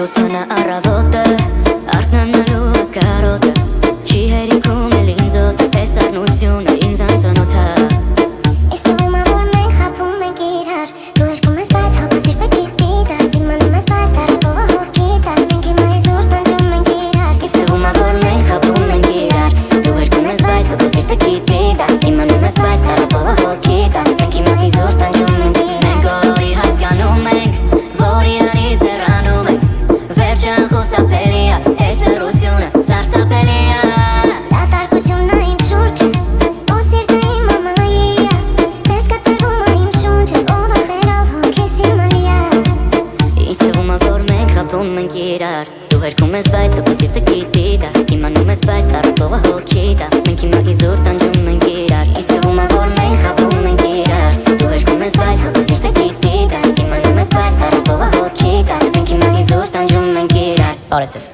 Լուսանը առավոտը, արթնանալու կարոտը Չի հերիքում էլ ինձ օդը, պես արնությունը ինձ անծանոթա Իսկ թվում է, որ մենք խաբում ենք իրար Դու երկում ես, բայց հոգու սիրտը գիտի դա Դիմանում ես, բայց տարապողը հոգի դա Մենք հիմա իզուր տանջում ենք իրար Իսկ թվում է, որ մենք խաբում ենք իրար Դու երկում ես, բայց հոգու սիրտը գիտի դա Դիմանում ես, բայց տարապողը հոգի դա Մենք հիմա իզուր տանջում ենք իրար Մենք բոլորի հասկանում ենք, որ իրանից հեռանում ենք Վերջան խոսապելի է, այս լրությունը սարսափելի է Դատարկությունն է իմ շուրջը, ու սիրտը իմ մամայի է Ձեզ կտրվում է իմ շունչը, ու վախերով հոգիս իմալի է Ինձ թվում է, որ մենք խաբում ենք իրար Դու հերքում ես, բայց հոգու սիրտը գիտի դա Իմանում ես, բայց տարապողը հոգի դա Մենք հիմա իզուր տանջում ենք իրար Ինձ թվում է, որ մենք խաբում ենք իրար Դու հերքում ես, բայց հոգու սիրտը գիտի դա Իմանում ես, բայց տարապողը հոգի դա Մենք հիմա իզուր տանջում ենք իրար Բարև ձեզ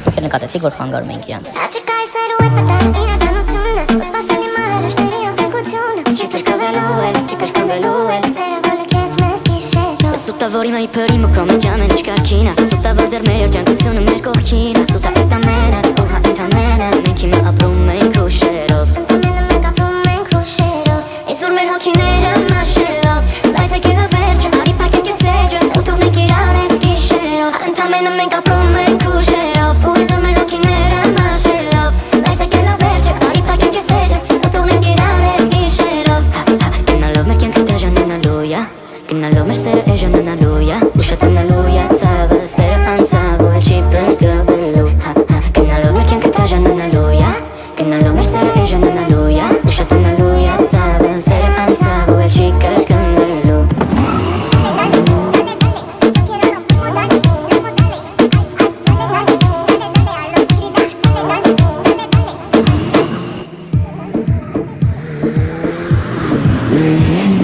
Դուք էլ նկատեցիք, որ խանգարում ենք իրանց Աչիկա այսերու է տտար իրականությունը Ու սպասելի մարաշների ախելքությունը Չի կրկնվելու էլ, չի կրկնվելու էլ Սերը որ լքես մեզ գիշերով Սուտա որ իմ իբրի մկոմ մեջ ամեն ինչ կարգին է Սուտա որ դեռ մեր երջանկությունը մեր կողքին է Սուտա այդ ամենը, ու հա այդ ամենը Մենք հիմա ապրում ենք հուշերով Ընդամենը մենք ապրում ենք հուշերով Այսօր մեր հոգիները մաշելով Բայց եկել է վերջը, արի պակենք ես էջը Ու թողնենք իրար այս գիշերով Ընդամենը մենք ապրում ենք հուշերով Ու այսօր մեր հոգիները մաշելով Բայց եկել է վերջը, արի պակենք ես էջը Ու թողնենք իրար այս գիշերով Գնալով մեր կյանքը դաժանանալու է Գնալով մեր սերը էժանանալու է Ուշատանալու է ցավը, սերը անցավ ու էլ չի բրգվելու Գնալով մեր կյանքը դաժանանալու է Գնալով մեր սերը էժանանալու է Ուշատանալու է ցավը, սերը անցավ ու էլ չի կրկնվելու Dale, dale,